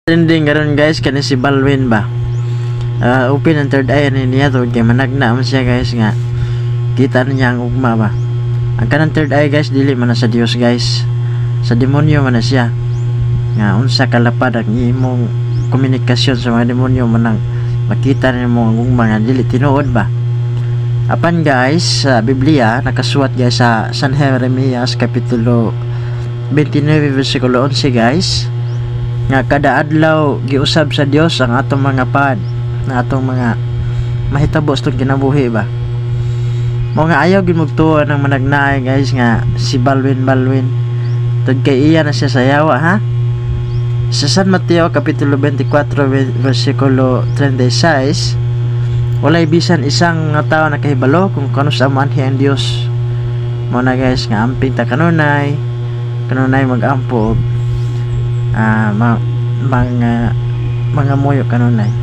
Trending karon guys kani si Balwin ba. Open ang third eye niya to kay managna man siya guys nga kita niya ang ugma ba. Ang kanang third eye guys dili man na sa Dios guys. Sa demonyo man na siya. Nga unsa kalapad ang imong komunikasyon sa mga demonyo man nang makita nimo ang ugma nga dili tinuod ba. Apan guys sa Biblia nakasulat guys sa San Jeremias kapitulo 29 versikulo 11 guys nga kada adlaw giusab sa Dios ang atong mga pad na atong mga mahitabo sa kinabuhi ba. Mo nga ayaw gid magtuo ng managnaay guys nga si Balwin tud kay iya na siya sayawa ha. Sa San Mateo kapitulo 24 versikulo 36 walay bisan isang nga tawo nakahibalo kung kano sa manhi ang Dios. Mo na guys nga amping ta kanunay magampo mga muyo kanunay.